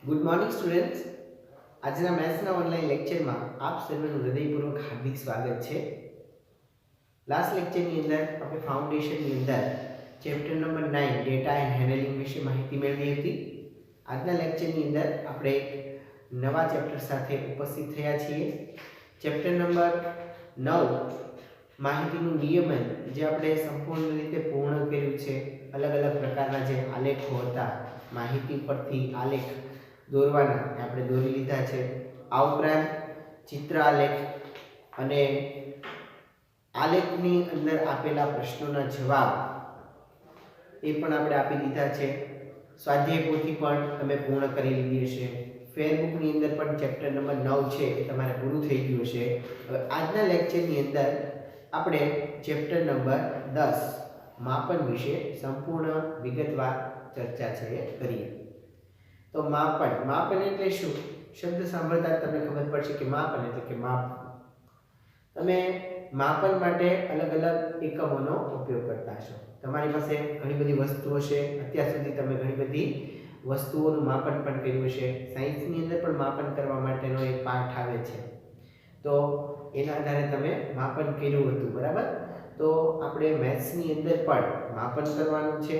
Good morning students. આજના મેથ્સના online લેક્ચરમાં આપ સર્વેનું હૃદયપૂર્વક હાર્દિક સ્વાગત છે. લાસ્ટ લેક્ચરની અંદર આપણે ફાઉન્ડેશનની અંદર chapter number 9 data and handling વિશે માહિતી મેળવી હતી. આજના લેક્ચરની અંદર આપણે એક નવા ચેપ્ટર સાથે ઉપસ્થિત થયા છીએ. ચેપ્ટર નંબર 9 માહિતીનું નિયમન, જે આપણે સંપૂર્ણ રીતે પૂર્ણ કર્યું છે. અલગ અલગ પ્રકારના જે આલેખો હતા, માહિતી પરથી આલેખ દોરવાના આપણે દોરી લીધા છે. આ ઉપરાંત ચિત્ર આલેખ અને આલેખની અંદર આપેલા પ્રશ્નોના જવાબ એ પણ આપણે આપી દીધા છે. સ્વાધ્યાય પોથી પણ તમે પૂર્ણ કરી લીધી હશે. ફેરબુકની અંદર પણ ચેપ્ટર નંબર 9 છે એ તમારે પૂરું થઈ ગયું છે. હવે આજના લેક્ચરની અંદર આપણે ચેપ્ટર નંબર 10 માપન વિશે સંપૂર્ણ વિગતવાર ચર્ચા છે કરીએ. તો માપન એટલે શું? શબ્દ સાંભળતા તમને ખબર પડશે કે માપન એટલે કે માપ. તમે માપન માટે અલગ અલગ એકમોનો ઉપયોગ કરતા હશો. તમારી પાસે ઘણી બધી વસ્તુઓ છે. અત્યાર સુધી તમે ઘણી બધી વસ્તુઓનું માપન પણ કર્યું છે. સાયન્સની અંદર પણ માપન કરવા માટેનો એક પાઠ આવે છે, તો એના આધારે તમે માપન કર્યું હતું, બરાબર? તો આપણે મેથ્સની અંદર પણ માપન કરવાનું છે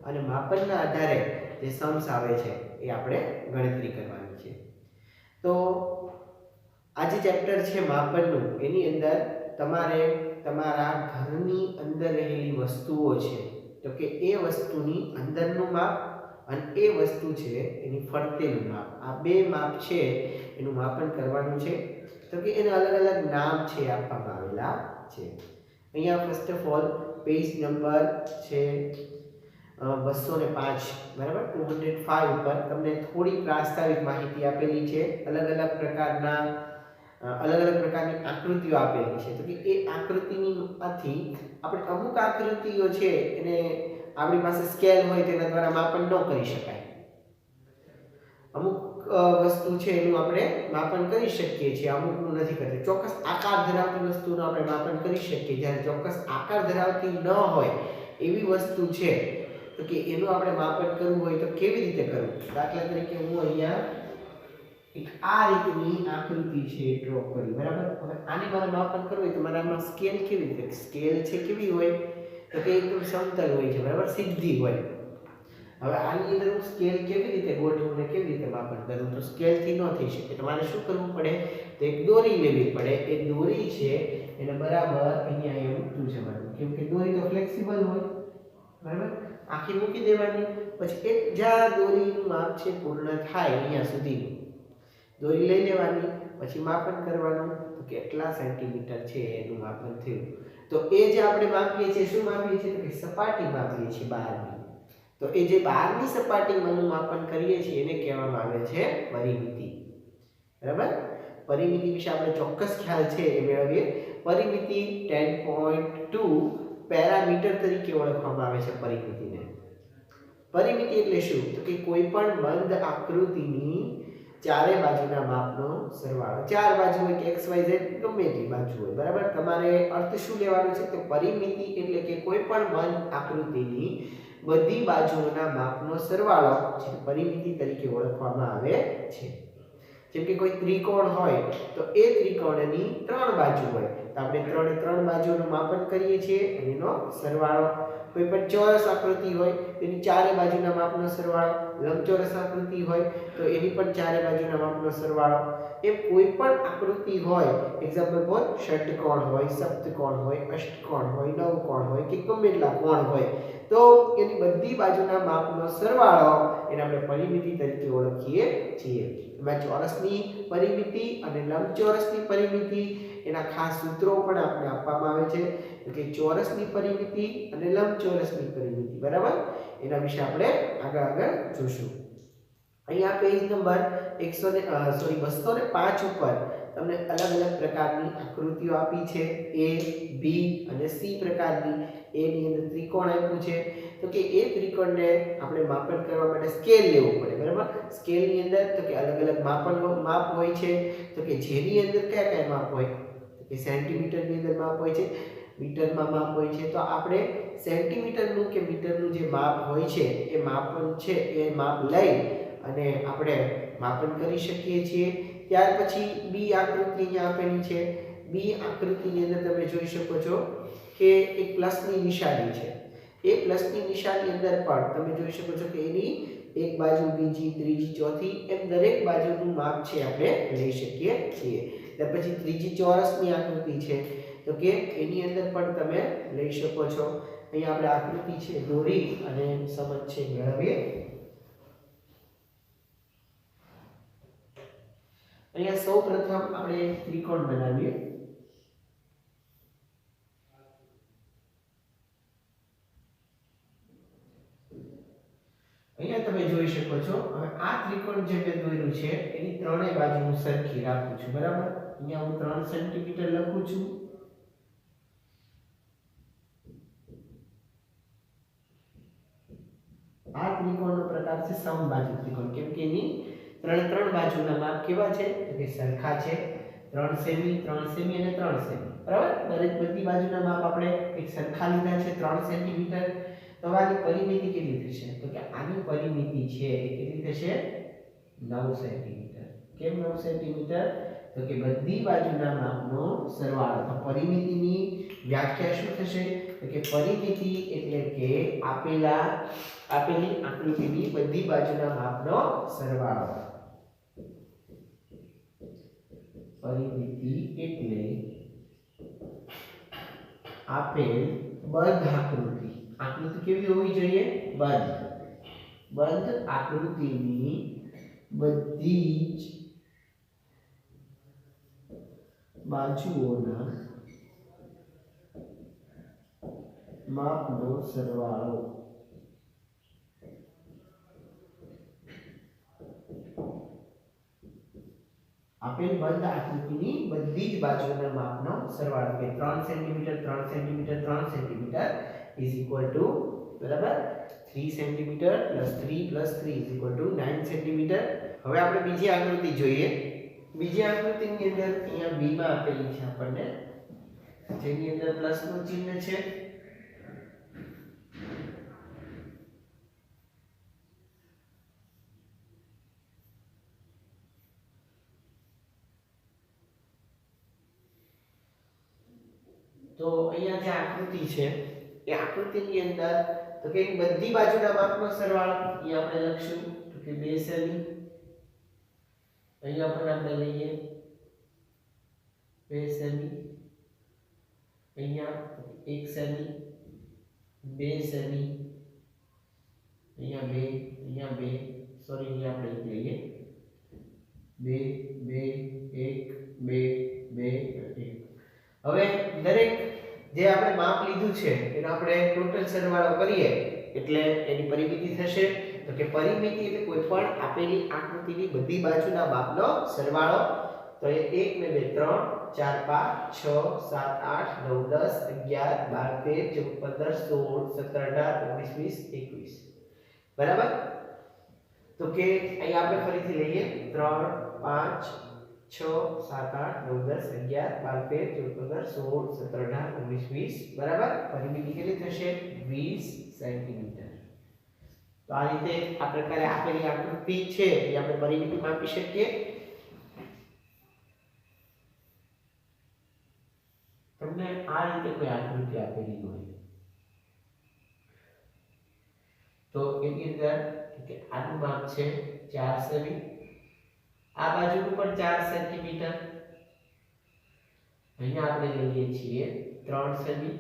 અને માપનના આધારે જે સમ્સ આવે છે એ આપણે ગણતરી કરવાની છે. તો આ જે ચેપ્ટર છે માપનનું, એની અંદર તમારે તમારા ઘરની અંદર રહેલી વસ્તુઓ છે, તો કે એ વસ્તુની અંદરનું માપ અને એ વસ્તુ છે એની ફરતેનું માપ, આ બે માપ છે એનું માપન કરવાનું છે. તો કે એને અલગ અલગ નામ છે આપવામાં આવેલા છે. અહીંયા first of all page number છે 205, બરાબર, 205 ઉપર તમને થોડી પ્રાસ્તાવિક માહિતી આપેલી છે. અલગ અલગ પ્રકારની આકૃતિઓ આપેલી છે. તો કે એ આકૃતિમાંથી આપણે અમુક આકૃતિઓ છે એને આપણી પાસે સ્કેલ હોય તેના દ્વારા માપન ન કરી શકાય. અમુક વસ્તુ છે એનું આપણે માપન કરી શકીએ છીએ, અમુકનું નથી કરતા. ચોક્કસ આકાર ધરાવતી વસ્તુનું આપણે માપન કરી શકીએ, જ્યારે ચોક્કસ આકાર ધરાવતી ન હોય એવી વસ્તુ છે, તો કે એનું આપણે માપન કરવું હોય તો કેવી રીતે કરવું? દાખલા તરીકે હું અહીંયા એક આ રીતની આકૃતિ છે ડ્રો કરી, બરાબર? હવે આને મારે માપન કરવું હોય તો મારે આમાં સ્કેલ કેવી રીતે? સ્કેલ છે કેવી હોય? તો કે એકદમ સમતલ હોય છે, બરાબર, સીધી હોય. હવે આની અંદર હું સ્કેલ કેવી રીતે ગોઠવું ને કેવી રીતે માપન કરું? તો સ્કેલથી ન થઈ શકે. તમારે શું કરવું પડે? તો એક દોરી લેવી પડે. એ દોરી છે એને બરાબર અહીંયા એવું મૂકવું જવાનું, કેમ કે દોરી તો ફ્લેક્સિબલ હોય, બરાબર? આખી મૂકી દેવાની. પછી એક જ્યાં દોરીનું માપ છે પૂર્ણ થાય અહીંયા સુધીનું દોરી લઈ લેવાની. પછી માપન કરવાનું, તો કેટલા સેન્ટીમીટર છે એનું માપન થયું. તો એ જે આપણે માપીએ છીએ, શું માપીએ છીએ? તો કે સપાટી માપીએ છીએ બહારની. તો એ જે બહારની સપાટીમાંનું માપન કરીએ છીએ એને કહેવામાં આવે છે પરિમિતિ, બરાબર? પરિમિતિ વિશે આપણે ચોક્કસ ખ્યાલ છે એ મેળવીએ. પરિમિતિ 10.2 પેરામીટર તરીકે ઓળખવામાં આવે છે પરિમિતિને. પરિમિતિ એટલે શું? તો કે કોઈ પણ બંધ આકૃતિની ચારે બાજુના માપનો સરવાળો. ચાર બાજુ હોય કે XYZ ગમે તેટલી બાજુ હોય, બરાબર? તમારે અર્થ શું લેવાનો છે? તો પરિમિતિ એટલે કે કોઈ પણ બંધ આકૃતિની બધી બાજુઓના માપનો સરવાળો છે પરિમિતિ તરીકે ઓળખવામાં આવે છે. જેમ કે કોઈ ત્રિકોણ હોય તો એ ત્રિકોણની ત્રણ બાજુ હોય તો આપણે ત્રણ બાજુઓનું માપન કરીએ છીએ અને એનો સરવાળો. કોઈ પણ ચોરસ આકૃતિ હોય તેની ચારે બાજુના માપનો સરવાળો. લંબચોરસ આકૃતિ હોય તો એની પણ ચારે બાજુના માપનો સરવાળો. એ કોઈ પણ આકૃતિ હોય, એક્ઝામ્પલ ફોર ષટકોણ હોય, સપ્તકોણ હોય, અષ્ટકોણ હોય, નવકોણ હોય કે ગમે એટલા કોણ હોય, તો એની બધી બાજુના માપનો સરવાળો એને આપણે પરિમિતિ તરીકે ઓળખીએ છીએ. એમાં ચોરસની પરિમિતિ અને લંબચોરસની પરિમિતિ એના ખાસ સૂત્રો પણ આપણે આપવામાં આવે છે, કે ચોરસની પરિમિતિ અને લંબચોરસની પરિમિતિ, બરાબર? એના વિશે આપણે આગળ જોશું. અહીંયા પેજ નંબર 205 ઉપર તમને અલગ અલગ પ્રકારની આકૃતિઓ આપી છે. A, B અને C પ્રકારની. A ની અંદર ત્રિકોણ આપ્યું છે, તો કે એ ત્રિકોણને આપણે માપન કરવા માટે સ્કેલ લેવું પડે, બરાબર? સ્કેલની અંદર તો કે અલગ અલગ માપ હોય છે. તો કે જેની અંદર કયા કયા માપ હોય? તો કે સેન્ટીમીટરની અંદર માપ હોય છે, મીટરમાં માપ હોય છે. તો આપણે સેન્ટીમીટરનું કે મીટરનું જે માપ હોય છે એ માપન છે એ માપ લઈ અને આપણે માપન કરી શકીએ છીએ। ત્યાર પછી બી આકૃતિ અહીંયા આપેલી છે। બી આકૃતિની અંદર તમે જોઈ શકો છો કે એક પ્લસની નિશાની છે। એ પ્લસની નિશાની અંદર પણ તમે જોઈ શકો છો કે એની એક બાજુ, બીજી, ત્રીજી, ચોથી એમ દરેક બાજુનું માપ છે આપણે લઈ શકીએ છીએ। ત્યાર પછી ત્રીજી ચોરસની આકૃતિ છે તો કે એની અંદર પણ તમે લઈ શકો છો। અહીંયા આપણે આકૃતિ છે દોરી અને સમજ છે મેળવીએ। અહીંયા સૌપ્રથમ આપણે ત્રિકોણ બનાવીએ। અહીંયા તમે જોઈ શકો છો હવે આ ત્રિકોણ જે મેં દોર્યું છે એની ત્રણેય બાજુ હું સરખી રાખું છું, બરાબર। અહીંયા હું 3 સેન્ટીમીટર લખું છું। આ ત્રિકોણનો પ્રકાર છે સમબાજુ ત્રિકોણ, કેમ કે એની ત્રણ બાજુના માપ કેવા છે તો કે સરખા છે। 3 સેમી, 3 સેમી અને 3 સેમી, બરાબર। બધી બાજુના માપ આપણે એક સરખા લીધા છે 3 સેન્ટીમીટર। તો આની પરિમિતિ કેટલી થશે તો કે આની પરિમિતિ છે એ કેટલી થશે 9 સેન્ટીમીટર। કેમ 9 સેન્ટીમીટર તો કે બધી બાજુના માપનો સરવાળો। તો પરિમિતિની વ્યાખ્યા શું થશે તો કે પરિમિતિ એટલે કે આપેલી આકૃતિની બધી બાજુના માપનો સરવાળો। પરિમિતિ એટલે આપેલ બંધ આકૃતિ। આકૃતિ કેવી હોવી જોઈએ બંધ આકૃતિની બધી જ બાજુઓના માપનો સરવાળો। આપેલ બંધ આકૃતિની બધી જ બાજુઓના માપનો સરવાળો કે 3 સેન્ટીમીટર 3 સેન્ટીમીટર 3 સેન્ટીમીટર બરાબર 3 સેન્ટીમીટર + 3 + 3 9 સેન્ટીમીટર। હવે આપણે બીજી આકૃતિ જોઈએ। બીજી આકૃતિની અંદર અહીંયા બી માં આપેલી છે આપણને, જેની અંદર પ્લસનું ચિહ્ન છે। તો અહીંયા જે આકૃતિ છે એ આકૃતિની અંદર તો કે બધી બાજુના માપનો સરવાળો અહીંયા આપણે લખશું તો કે 2 સેમી। અહીંયા પણ આપણે લઈએ 2 સેમી, અહીંયા 1 સેમી, 2 સેમી, અહીંયા 2, અહીંયા 2, સોરી અહીંયા આપણે લઈએ 2 2 1 2 2 1। હવે દરેક જે આપણે માપ લીધું છે એનો આપણે ટોટલ સરવાળો કરીએ એટલે એની પરિમિતિ થશે તો કે પરિમિતિ એટલે કોઈ પણ આપેલી આકૃતિની બધી બાજુના માપનો સરવાળો। તો એ 1 2 3 4 5 6 7 8 9 10 11 12 13 14 15 16 17 18 19 20 બરાબર। તો કે અહીં આપણે ફરીથી લઈએ 3 5 6 7 8 9 10 11 12 13 14 15 16 17 18 19 20 બરાબર। પરિમિતિ કેટલી થશે 20 સેન્ટીમીટર। તો આ રીતે આ પ્રકારે આપેલી આકૃતિ છે એ આપણે પરિમિતિ માપી શકીએ। તમને આ રીતે કોઈ આકૃતિ આપેલી હોય તો એની અંદર કે આનું માપ છે 4 સેમી, આ બાજુનું પણ 4 સેન્ટીમીટર, અહીંયા આપણે લઈએ છીએ 3 સેમી,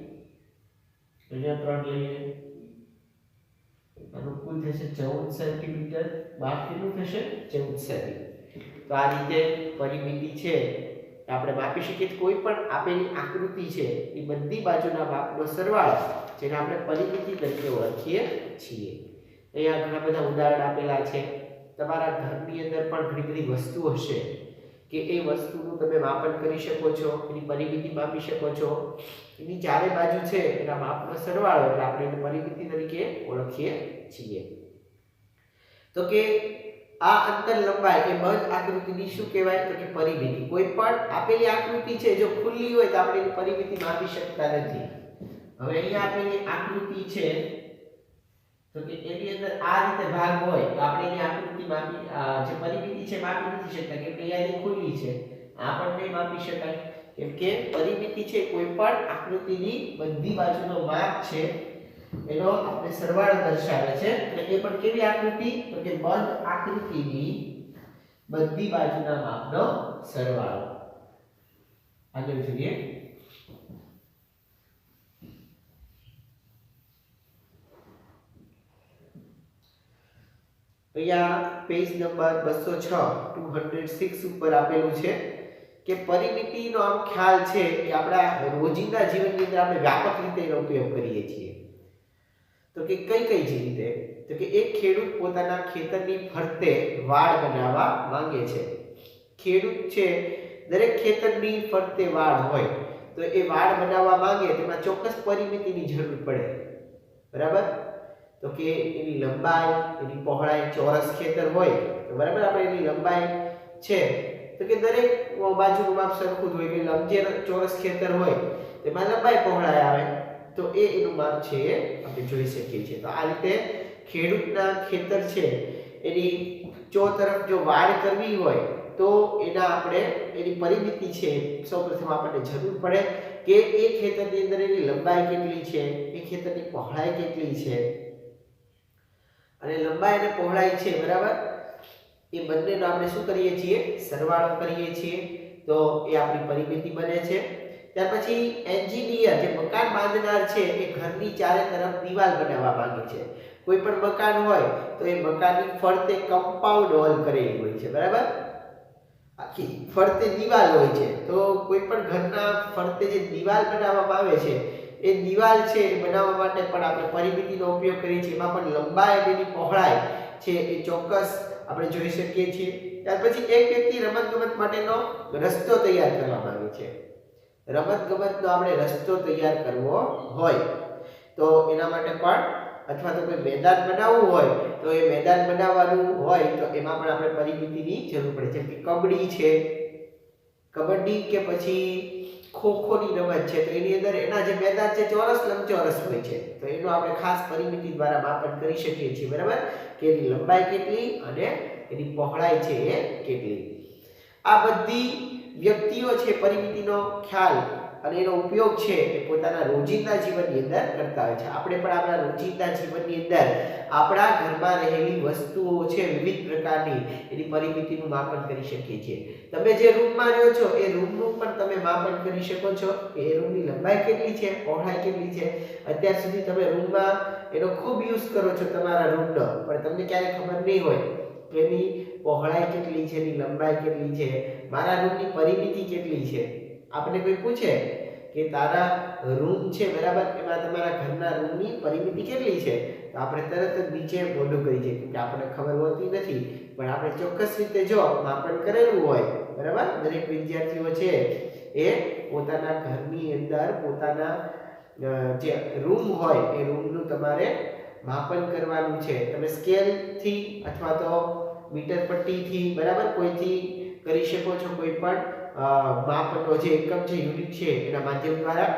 અહીંયા 3 લઈએ, આનું કુલ થશે 14 સેન્ટીમીટર। માપ કેટલું થશે 14 સેમી। તો આ રીતે પરિમિતિ છે આપણે માપી શકીએ। કોઈ પણ આપેલી આકૃતિ છે એ બધી બાજુના માપનો સરવાળો જેને આપણે પરિમિતિ તરીકે ઓળખીએ છીએ। અહીંયા ઘણા બધા ઉદાહરણ આપેલા છે। તમારા ઘરની અંદર પણ ઘણી બધી વસ્તુ હશે કે એ વસ્તુનું તમે માપન કરી શકો છો, એની પરિમિતિ માપી શકો છો। એની ચારે બાજુ છે એના માપનો સરવાળો એટલે આપણે એને પરિમિતિ તરીકે ઓળખીએ છીએ। તો કે આ અંતર લંબાઈ એ બંધ આકૃતિની શું કહેવાય તો કે પરિમિતિ। કોઈ પણ આપેલી આકૃતિ છે જો ખુલ્લી હોય તો આપણે એની પરિમિતિ માપી શકતા નથી। હવે અહીંયા આપેલી આકૃતિ છે તો કે એની અંદર આ રીતે ભાગ હોય તો આપણે એની આકૃતિ માપી જે પરિમિતિ છે માપી નથી શકતા કેમ કે અહીંયા ખુલ્લી છે આ પણ નહીં માપી શકાય કેમ કે પરિમિતિ છે કોઈ પણ આકૃતિની બધી બાજુનો માપ છે એનો આપણે સરવાળો દર્શાવે છે એટલે એ પણ કેવી આકૃતિ તો કે બંધ આકૃતિની બધી બાજુના માપનો સરવાળો આગળ જોઈએ અહીંયા પેજ નંબર 206 206 ઉપર આપેલું છે કે પરિમિતિનો આમ ખ્યાલ છે એ આપણા રોજિંદા જીવનની અંદર આપણે વ્યાપક રીતે એનો ઉપયોગ કરીએ છીએ તો કે કઈ રીતે તો કે એક ખેડૂત પોતાના ખેતરની ફરતે વાડ બનાવવા માંગે છે ખેડૂત છે દરેક ખેતરની ફરતે વાડ હોય તો એ વાડ બનાવવા માંગે તેમાં ચોક્કસ પરિમિતિની જરૂર પડે બરાબર તો કે એની લંબાઈ એની પહોળાઈ ચોરસ ખેતર હોય તો બરાબર આપણે એની લંબાઈ છે તો કે દરેક બાજુનું માપ સરખું જ હોય કે લંબચોરસ ચોરસ ખેતર હોય તેમાં લંબાઈ પહોળાઈ આવે તો એનું માપ છે એ આપણે જોઈ શકીએ છીએ તો આ રીતે ખેડૂતના ખેતર છે એની ચોતરફ જો વાડ કરવી હોય તો એના આપણે એની પરિમિતિ છે સૌપ્રથમ આપણને જરૂર પડે કે એ ખેતરની અંદર એની લંબાઈ કેટલી છે એ ખેતરની પહોળાઈ કેટલી છે અને લંબાઈ અને પહોળાઈ છે બરાબર એ બંનેનો આપણે શું કરીએ છીએ સરવાળો કરીએ છીએ તો એ આપણી પરિમિતિ બને છે ત્યાર પછી એન્જિનિયર જે મકાન બાંધનાર છે એ ઘરની ચારે તરફ દીવાલ બનાવવા માંગે છે કોઈ પણ મકાન હોય તો એ મકાનની ફરતે કમ્પાઉન્ડ વોલ કરેલી હોય છે બરાબર આખી ફરતે દીવાલ હોય છે તો કોઈ પણ ઘરના ફરતે જે દીવાલ બનાવવામાં આવે છે એ દીવાલ છે એ બનાવવા માટે પણ આપણે પરિમિતિનો ઉપયોગ કરીએ છીએ એમાં પણ લંબાઈ અને એની પહોળાઈ છે એ ચોક્કસ આપણે જોઈ શકીએ છીએ ત્યાર પછી એક વ્યક્તિ રમતગમત માટેનો રસ્તો તૈયાર કરવા માંગે છે રમતગમતનો આપણે રસ્તો તૈયાર કરવો હોય તો એના માટે પણ અથવા તો કોઈ મેદાન બનાવવું હોય તો એ મેદાન બનાવવાનું હોય તો એમાં પણ આપણે પરિમિતિની જરૂર પડે જેમ કે કબડ્ડી છે કબડ્ડી કે પછી ખોખોની રમત છે તો એની અંદર એના જે મેદાન છે ચોરસ લંબચોરસ હોય છે તો એનું આપણે ખાસ પરિમિતિ દ્વારા માપન કરી શકીએ છીએ બરાબર કે એની લંબાઈ કેટલી અને એની પહોળાઈ છે એ કેટલી આ બધી વ્યક્તિઓ છે પરિમિતિનો ખ્યાલ અને એનો ઉપયોગ છે એ પોતાના રોજિંદા જીવનની અંદર કરતા હોય છે આપણે પણ આપણા રોજિંદા જીવનની અંદર આપણા ઘરમાં રહેલી વસ્તુઓ છે વિવિધ પ્રકારની એની પરિમિતિનું માપન કરી શકીએ છીએ તમે જે રૂમમાં રહ્યો છો એ રૂમનું પણ તમે માપન કરી શકો છો કે એ રૂમની લંબાઈ કેટલી છે પહોળાઈ કેટલી છે અત્યાર સુધી તમે રૂમમાં એનો ખૂબ યુઝ કરો છો તમારા રૂમનો પણ તમને ક્યારે ખબર નહીં હોય કે એની પહોળાઈ કેટલી છે એની લંબાઈ કેટલી છે મારા રૂમની પરિમિતિ કેટલી છે આપણે કોઈ પૂછે કે તારા રૂમ છે બરાબર એમાં તમારા ઘરના રૂમની પરિમિતિ કેટલી છે તો આપણે તરત જ નીચે મોઢું કરી છે કે આપણને ખબર હોતી નથી પણ આપણે ચોક્કસ રીતે જો માપન કરેલું હોય બરાબર દરેક વિદ્યાર્થીઓ છે એ પોતાના ઘરની અંદર પોતાના જે રૂમ હોય એ રૂમનું તમારે માપન કરવાનું છે તમે સ્કેલથી અથવા તો મીટર પટ્ટીથી બરાબર કોઈથી કરી શકો છો કોઈ પણ માપનો જે એકમ છે યુનિટ છે એના માધ્યમ દ્વારા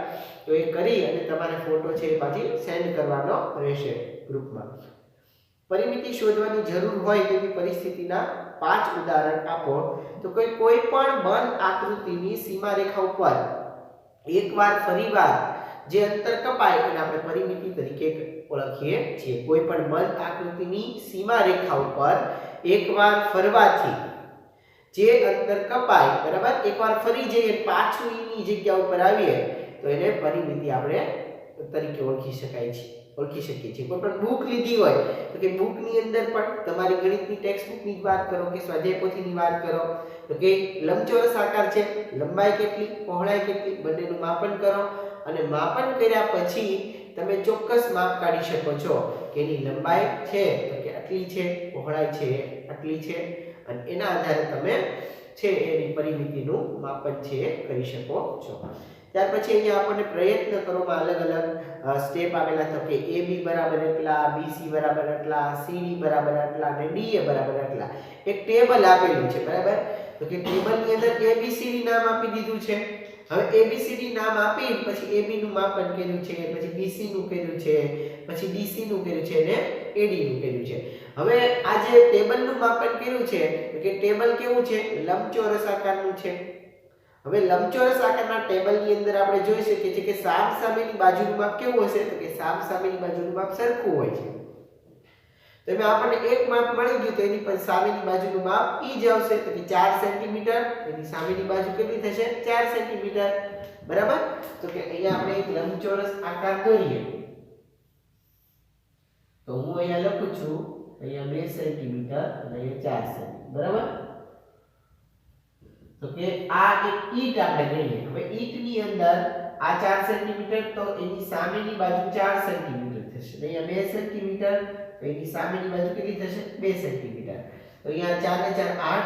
તો એ કરી અને તમારે ફોટો છે એ પાછી સેન્ડ કરવાનો રહેશે ગ્રુપમાં પરિમિતિ શોધવાની જરૂર હોય તેવી પરિસ્થિતિના 5 ઉદાહરણ આપો તો કોઈ પણ બંધ આકૃતિની સીમારેખા ઉપર એકવાર ફરીવાર જે અંતર કપાય એને આપણે પરિમિતિ તરીકે ઓળખીએ છીએ કોઈ પણ બંધ આકૃતિની સીમારેખા ઉપર એકવાર ફરવાથી જે અંતર કપાય બરાબર એકવાર ફરી જઈએ પાછું એની જગ્યા ઉપર આવીએ તો એને પરિમિતિ આપણે તરીકે ઓળખી શકીએ છીએ કોઈ પણ બુક લીધી હોય તો કે બુકની અંદર પણ તમારી ગણિતની ટેક્સ્ટ બુકની વાત કરો કે સ્વાધ્યાય પોથીની વાત કરો તો કે લંબચોરસ આકાર છે લંબાઈ કેટલી પહોળાઈ કેટલી બંનેનું માપન કરો અને માપન કર્યા પછી તમે ચોક્કસ માપ કાઢી શકો છો કે એની લંબાઈ છે તો કે આટલી છે પહોળાઈ છે આટલી છે અને એના આધારે તમે છે એની પરિમિતિનું માપન છે કરી શકો છો ત્યાર પછી અહીંયા આપણને પ્રયત્ન કરવામાં અલગ અલગ સ્ટેપ આવેલા તો કે AB બરાબર એટલા BC બરાબર એટલા CD બરાબર એટલા અને DA બરાબર એટલા એક ટેબલ આપેલું છે બરાબર તો કે ટેબલની અંદર ABCD નામ આપી દીધું છે હવે ABCD નામ આપી પછી AB નું માપન કર્યું છે, પછી BC નું કર્યું છે, પછી DC નું કર્યું છે અને AD નું કર્યું છે. હવે આ જે ટેબલનું માપન કર્યું છે કે ટેબલ કેવું છે? લંબચોરસ આકારનું છે. હવે લંબચોરસ આકારના ટેબલની અંદર આપણે જોઈ શકીએ છીએ કે સામસામેની બાજુનું માપ કેવું હશે? તો કે સામસામેની બાજુનું માપ સરખું હોય છે. તો એમાં આપણને એક માપ મળી ગયું તો એની પર સામેની બાજુનું માપ ઈ જ આવશે તો કે 4 સેન્ટીમીટર. એની સામેની બાજુ કેટલી થશે? 4 સેન્ટીમીટર. બરાબર? તો કે અહીંયા આપણે એક લંબચોરસ આકાર દોરીએ. તો હું અહીંયા લખું છું અહીંયા 2 સેન્ટીમીટર અને અહીંયા 4 સેન્ટીમીટર. બરાબર? તો કે આ એક ઈંટ આપણે ગણીએ. હવે ઈંટની અંદર આ 4 સેન્ટીમીટર તો એની સામેની બાજુ 4 સેન્ટીમીટર થશે. અહીંયા 2 સેન્ટીમીટર તો એની સામેની બાજુ કેટલી થશે? 2 સેન્ટીમીટર. તો અહીંયા 4 ને 4 8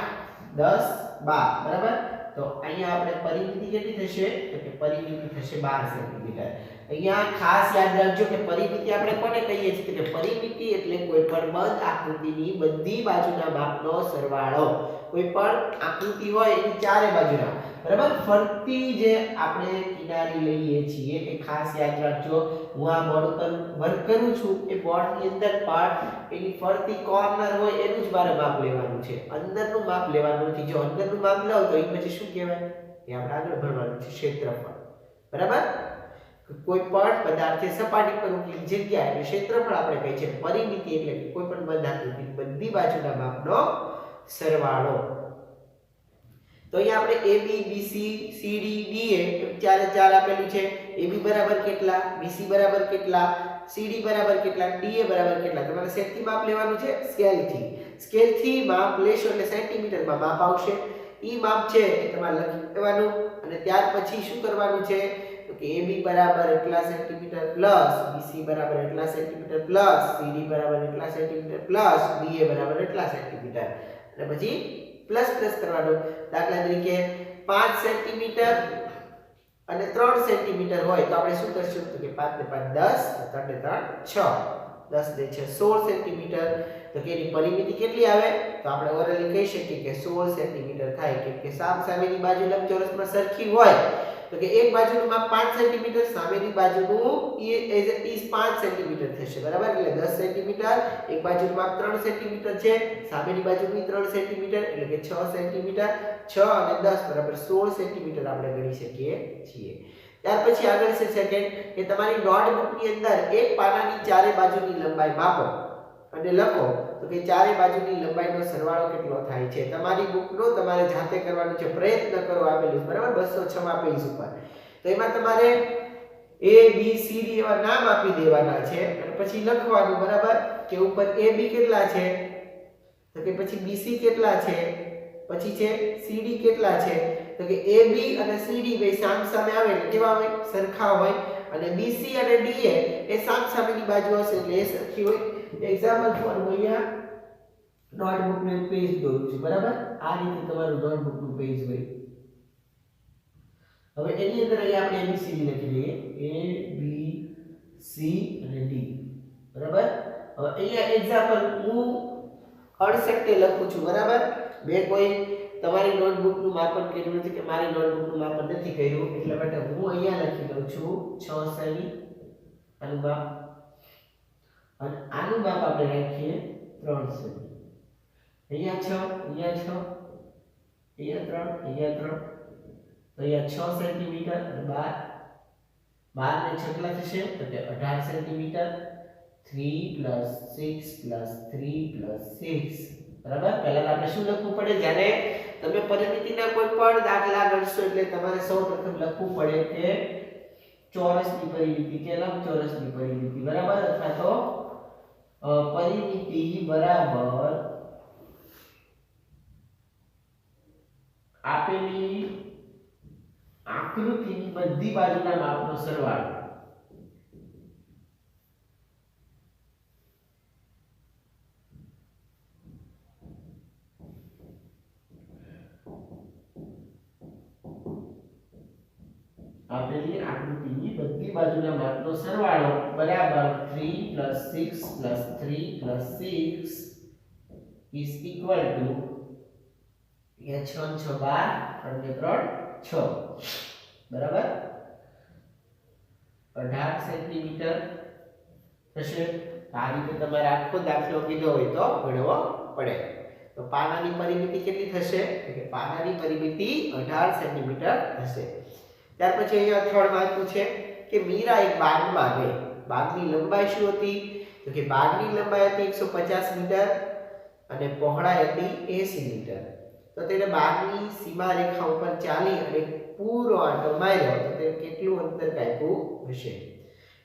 10 12. બરાબર? તો અહીંયા આપણે પરિમિતિ કેટલી થશે? તો કે પરિમિતિ થશે 12 સેન્ટીમીટર. અહીંયા ખાસ યાદ રાખજો કે પરિમિતિ આપણે કોને કહીએ છીએ? કે પરિમિતિ એટલે કોઈ પણ બંધ આકૃતિની બધી બાજુના માપનો સરવાળો. કોઈ પણ આકૃતિ હોય એની ચારે બાજુના, બરાબર, ફરતી જે આપણે કિનારી લઈએ છીએ એ ખાસ યાદ રાખજો. હું આ બોર્ડ પર વર્ક કરું છું એ બોર્ડની અંદર પાર્ટ એની ફરતી કોર્નર હોય એનું જ મારે માપ લેવાનું છે. અંદરનું માપ લેવાનું નથી. જો અંદરનું માપ લઉં તો એ પછી શું કહેવાય? એ આપણે આગળ ભણવાનું છે, ક્ષેત્રફળ. બરાબર? કોઈ પણ પદાર્થે સપાટી પર ઉપલી જગ્યા એટલે ક્ષેત્રફળ આપણે કહીએ છીએ. પરિમિતિ એટલે કે કોઈ પણ બંધ આકૃતિની બધી બાજુના માપનો સરવાળો. તો અહીંયા આપણે AB BC CD DA ચારે ચાર આપેલું છે. AB બરાબર કેટલા, BC બરાબર કેટલા, CD બરાબર કેટલા, DA બરાબર કેટલા. તમારે શેથી માપ લેવાનું છે? સ્કેલથી. સ્કેલથી માપ લેશો એટલે સેન્ટીમીટરમાં માપ આવશે. ઈ માપ છે એ તમારે લખી દેવાનું અને ત્યાર પછી શું કરવાનું છે? તો કે AB બરાબર એટલા સેન્ટીમીટર પ્લસ BC બરાબર એટલા સેન્ટીમીટર પ્લસ CD બરાબર એટલા સેન્ટીમીટર પ્લસ DA બરાબર એટલા સેન્ટીમીટર અને પછી પ્લસ પ્લસ કરવાનું. દાખલા તરીકે 5 સેન્ટીમીટર અને 3 સેન્ટીમીટર હોય તો આપણે શું કરશું? તો કે 5 ને 5 10, 3 ને 3 6, 10 ને 6 16 સેન્ટીમીટર. તો કે એની પરિમિતિ કેટલી આવે? તો આપણે ઓરલી કહી શકીએ કે 16 સેન્ટીમીટર થાય. કેમ કે સામેની બાજુ લંબચોરસમાં સરખી હોય તો કે એક બાજુનું માપ 5 સેન્ટીમીટર, સામેની બાજુનું એ 5 સેન્ટીમીટર થશે. બરાબર? એટલે 10 સેન્ટીમીટર. એક બાજુનું માપ 3 સેન્ટીમીટર છે, સામેની બાજુનું 3 સેન્ટીમીટર એટલે કે 6 સેન્ટીમીટર. 6 અને 10 બરાબર 16 સેન્ટીમીટર આપણે ગણી શકીએ છીએ. ત્યાર પછી આગળ છે સેકન્ડ કે તમારી નોટબુકની અંદર એક પાનાની ચારે બાજુની લંબાઈ માપો અને લખો તો કે ચારે બાજુની લંબાઈનો સરવાળો કેટલો થાય છે. તમારી બુકનો તમારે જાતે કરવાનું છે. પ્રયત્ન કરો આપેલું બરાબર 206 પેજ ઉપર. તો એમાં તમારે A B C D એવા નામ આપી દેવાના છે અને પછી લખવાનું બરાબર કે ઉપર AB કેટલા છે તો કે પછી BC કેટલા છે, પછી છે CD કેટલા છે. તો કે AB અને CD બે સામસામે આવે એટલે કેવા હોય? સરખા હોય. અને BC અને DA એ સામસામેની બાજુ હશે એટલે એ સરખી હોય. એક્ઝામ્પલ ફોર હું અહીંયા નોટબુકનું પેજ દોરું છું. બરાબર? આ રીતે તમારું નોટબુકનું પેજ હોય. હવે એની અંદર અહીંયા આપણે ABCD લખી દઈએ. A B C અને D. બરાબર? હવે અહીંયા એક્ઝામ્પલ હું અડસઠે લખું છું. બરાબર? મેં કોઈ તમારી નોટબુકનું માપન કર્યું નથી કે મારી નોટબુકનું માપન નથી કર્યું એટલે માટે હું અહીંયા લખી દઉં છું 6 સેમી આનું માપ અને આનું માપ આપણે રાખીએ 3 સેમી. અહીંયા 6, અહીંયા 6, અહીંયા 3, અહીંયા 3. તો અહીંયા 6 સેન્ટીમીટર અને 12 ને 6 કેટલા થશે? તો કે 18 સેન્ટીમીટર. 3 + 6 + 3 + 6. બરાબર? પહેલા આપણે શું લખવું પડે? જ્યારે તમે પરિમિતિના કોઈ પણ દાખલા ગણશો એટલે તમારે સૌપ્રથમ લખવું પડે કે ચોરસની પરિમિતિ કે લંબચોરસની પરિમિતિ. બરાબર? અથવા તો પરિમિતિ બરાબર આપેલી આકૃતિની બધી બાજુના માપનો સરવાળો. આપેલી આકૃતિની બધી બાજુના માપનો સરવાળો બરાબર 3 + 6 + 3 + 6 is equal to 6 × 6 = 12 3 × 3 6. બરાબર 18 સેન્ટીમીટર થશે। આ રીતે તમારે આખો દાખલો કીધો હોય તો ગણવો પડે। તો પાનાની પરિમિતિ કેટલી થશે કે પાનાની પરિમિતિ 18 સેન્ટીમીટર થશે। ત્યાર પછી અહીંયા થર્ડમાં આપ્યું છે કે મીરા એક બાગમાં ગઈ। બાગની લંબાઈ શું હતી તો કે બાગની લંબાઈ હતી 150 મીટર અને પહોળાઈ હતી 80 મીટર। તો તેને બાગની સીમા રેખા ઉપર ચાલી અને પૂરો આંટો માર્યો તો તે કેટલું અંતર કાપ્યું હશે।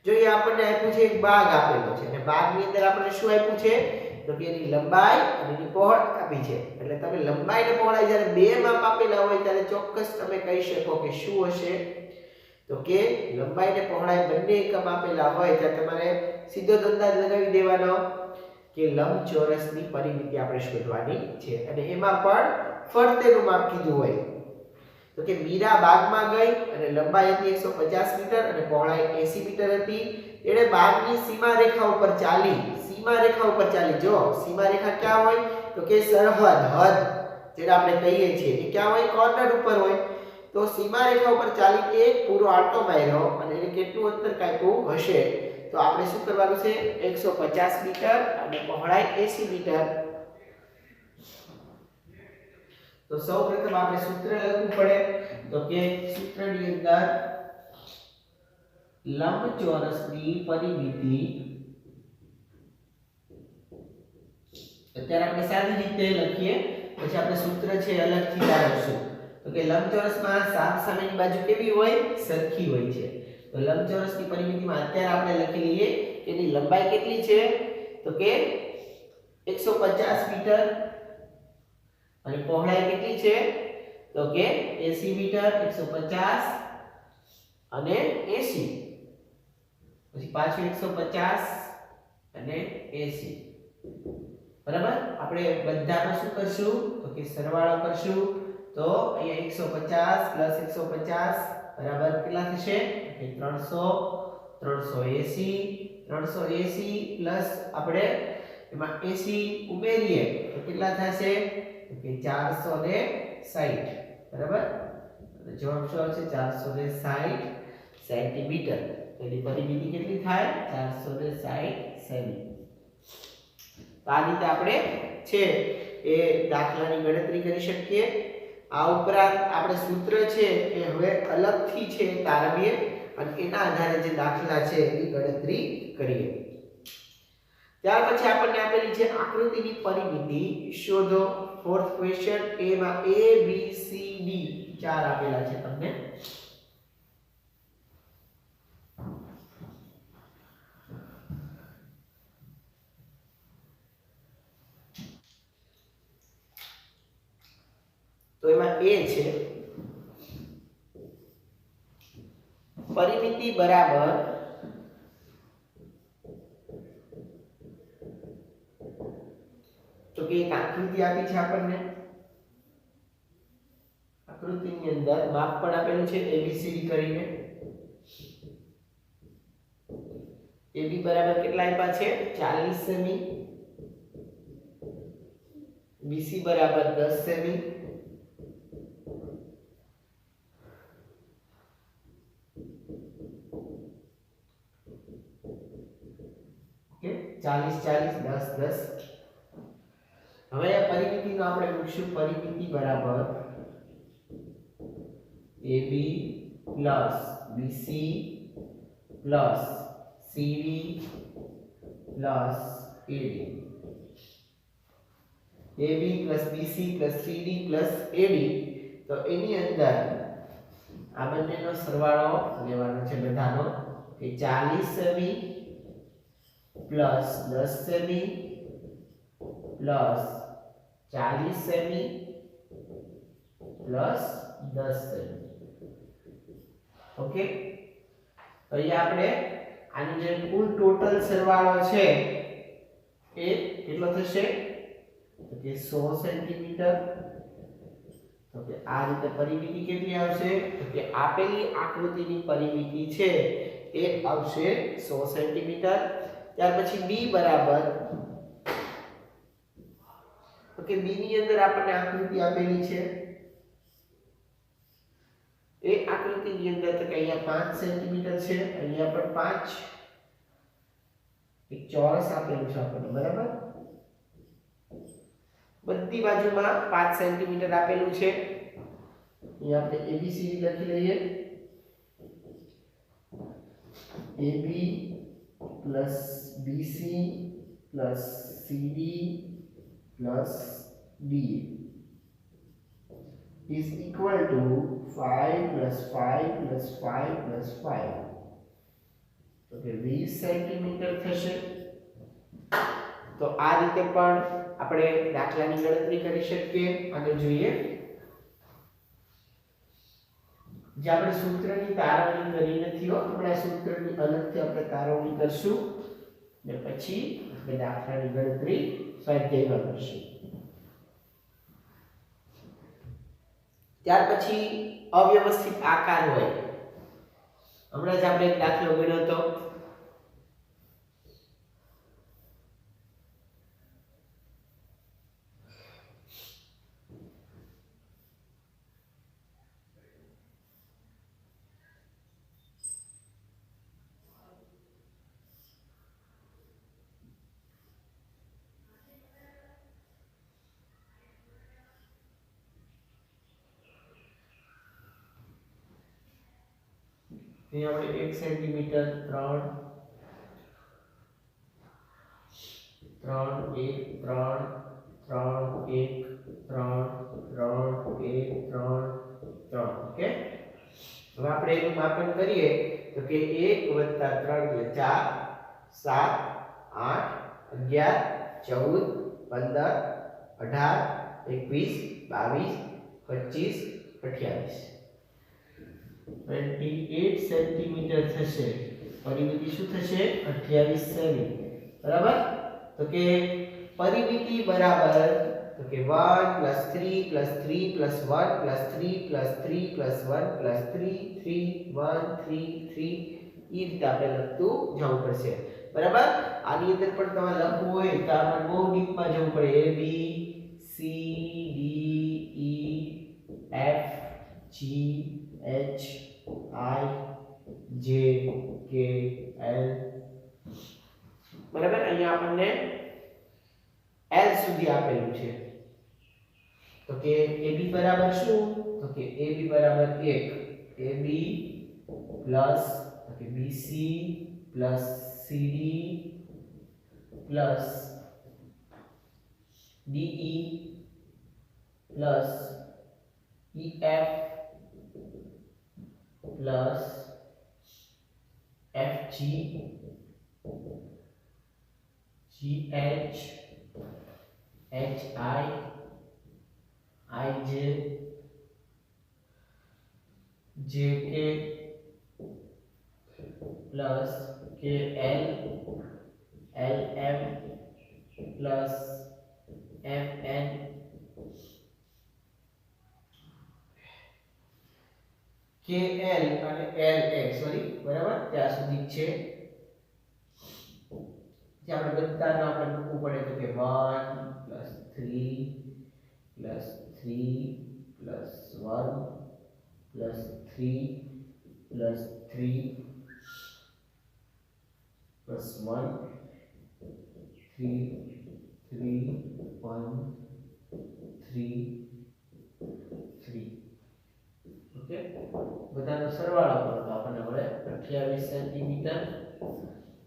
જો એ આપણને આપ્યું છે એક બાગ આપેલો છે અને બાગની અંદર આપણે શું આપ્યું છે તો કે એની લંબાઈ અને એની પહોળાઈ આપી છે। એટલે તમે લંબાઈ અને પહોળાઈ જ્યારે બે માપ આપેલા હોય ત્યારે ચોક્કસ તમે કહી શકો કે શું હશે તો કે લંબાઈ અને પહોળાઈ બંને એકમ આપેલા હોય ત્યારે તમારે સીધો જ અંદાજ લગાવી દેવાનો કે લંબચોરસની પરિમિતિ આપણે શોધવાની છે। અને એમાં પણ ફરતેનું માપ કીધું હોય તો કે મીરા બાગમાં ગઈ અને લંબાઈ હતી 150 મીટર અને પહોળાઈ 80 મીટર હતી। એણે બાગની સીમા રેખા ઉપર ચાલી। સીમા રેખા ઉપર ચાલી જો સીમા રેખા ક્યાં હોય તો કે સરહદ હદ જેને આપણે કહીએ છીએ એ ક્યાં હોય કોર્નર ઉપર હોય। તો સીમા રેખા ઉપર ચાલી એક પૂરો આંટો માર્યો અને એને કેટલું અંતર કાપ્યું હશે તો આપણે શું કરવાનું છે 150 મીટર અને પહોળાઈ 80 મીટર। તો સૌપ્રથમ આપણે સૂત્ર લખવું પડે તો કે સૂત્રની અંદર લંબચોરસની પરિમિતિ અત્યારે આપણે સાદી રીતે લખીએ પછી આપણે સૂત્ર છે અલગથી તારવશું। તો કે લંબચોરસમાં સામસામેની બાજુ કેવી હોય સરખી હોય છે। તો લંબચોરસની પરિમિતિમાં અત્યારે આપણે લખી લઈએ કે એની લંબાઈ કેટલી છે તો કે 150 મીટર અને પહોળાઈ કેટલી છે તો કે 80 મીટર 150 અને 80 પછી પાછું 150 અને 80 બરાબર। આપણે બધાનો શું કરશું તો કે સરવાળો કરશું તો અહીંયા 150 + 150 બરાબર કેટલા થશે કે 300 380 380 પ્લસ આપણે એમાં 80 ઉમેરીએ તો કેટલા થશે કે 460 બરાબર। જવાબ શું આવશે 460 સેન્ટીમીટર। એની પરિમિતિ કેટલી થાય 460 સેમી। તો આ રીતે આપણે છે એ દાખલાની ગણતરી કરી શકીએ। આ ઉપરાંત આપણે સૂત્ર છે એ હવે અલગથી છે તારવીએ અને એના આધારે જે દાખલા છે એની ગણતરી કરીએ। ત્યાર પછી આપણને આપેલી છે આકૃતિની પરિમિતિ શોધો। ફોર્થ ક્વેશ્ચન એમાં A B C D ચાર આપેલા છે તમને। તો એમાં A છે પરિમિતિ બરાબર તો કે એક આકૃતિ આપી છે આપણને। આકૃતિની અંદર માપ પણ આપેલું છે ABCD કરીને। AB બરાબર કેટલા આપ્યા છે 40 સેમી, BC બરાબર 10 સેમી, ઓકે 40 40 10 10। હવે આ પરિમિતિનો આપણે મૂકશું પરિમિતિ બરાબર AB plus BC plus CD plus AD। AB plus BC plus CD plus AD તો એની અંદર આ બંનેનો સરવાળો લેવાનો છે બધાનો કે 40 semi plus 10 semi plus 40 semi plus 10 semi. Okay તો અહીંયા આપણે આની જે કુલ ટોટલ સરવાળો છે એ કેટલો થશે તો કે 100 સેન્ટીમીટર। તો કે આ રીતે પરિમિતિ કેટલી આવશે તો કે આપેલી આકૃતિની પરિમિતિ છે એ આવશે 100 સેન્ટીમીટર। ત્યાર પછી B બરાબર તો કે B ની અંદર આપણને આકૃતિ આપેલી છે એ આકૃતિની અંદર તો કે અહીંયા 5 સેન્ટીમીટર છે, અહીંયા પણ 5, એક ચોરસ આપેલું છે આપણને, બરાબર? બધી બાજુમાં 5 સેન્ટીમીટર આપેલું છે. અહીંયા આપણે ABCD લખી લઈએ. AB plus BC plus CD plus DA is equal to 5 plus 5 plus 5 plus 5. Okay, 20 centimetre થશે. તો આ રીતે પણ આપણે દાખલાની ગણતરી કરી શકીએ. આગળ જોઈએ, જે આપણે સૂત્રની તારવણી કરી નથી હો, આપણે આ સૂત્રની અલગથી આપણે તારવણી કરશું ને પછી આપણે દાખલાની ગણતરી સ્વાધ્યાયમાં કરશું. ત્યાર પછી અવ્યવસ્થિત આકાર હોય. હમણાં જ આપણે એક દાખલો ગણ્યો હતો. અહીંયા આપણે 1 સેન્ટીમીટર 3 3 1 3 3 1 3 3 1 3 3. ઓકે, હવે આપણે એનું માપન કરીએ તો કે 1 + 3 એટલે 4 7 8 11 14 15 18 21 22 25 28 28 સેન્ટીમીટર થશે. પરિમિતિ શું થશે? 28 સેમી. બરાબર? તો કે પરિમિતિ બરાબર તો કે 1 + 3 + 3 + 1 + 3 + 3 + 1 + 3 3 1 3 3 એ રીતે આપણે લખતું જવું પડશે. બરાબર? આની અંદર પણ તમારે લખવું હોય તો આપણે બહુ ડીપમાં જવું પડે. A B C D E F G H I J K L. બરાબર? અહીંયા આપણને L સુધી આપેલું છે. તો કે AB બરાબર શું? તો કે AB બરાબર 1 AB પ્લસ તો કે BC plus CD plus DE plus EF plus FG GH HI IJ JK plus KL LM plus MN KL અને LX, સોરી, બરાબર? ત્યાં સુધી છે. જે આપણે બધાનો આપણે મૂકવું પડે તો કે 1 + 3 + 3 + 1 + 3 + 3 + 1 3 3 1 3 3. ઓકે, બધાનો સરવાળો કરો તો આપણને મળે 28 સેન્ટીમીટર.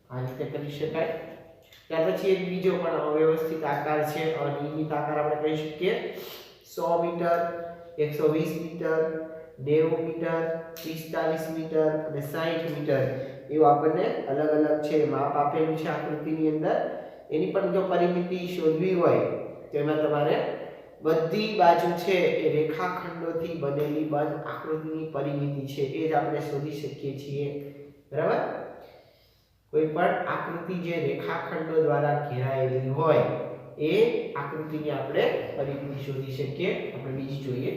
આ રીતે કરી શકાય. ત્યાર પછી એક બીજો પણ અવ્યવસ્થિત આકાર છે, અનિયમિત આકાર આપણે કહી શકીએ. 100 મીટર 120 મીટર 90 મીટર 45 મીટર અને 60 મીટર એવું આપણને અલગ અલગ છે માપ આપેલું છે આકૃતિની અંદર. એની પણ જો પરિમિતિ શોધવી હોય તો એમાં તમારે બધી બાજુ છે એ રેખાખંડોથી બનેલી બંધ આકૃતિની પરિમિતિ છે એ જ આપણે શોધી શકીએ છીએ. બરાબર? કોઈ પણ આકૃતિ જે રેખાખંડો દ્વારા ઘેરાયેલી હોય એ આકૃતિની આપણે પરિમિતિ શોધી શકીએ. આપણે બીજી જોઈએ.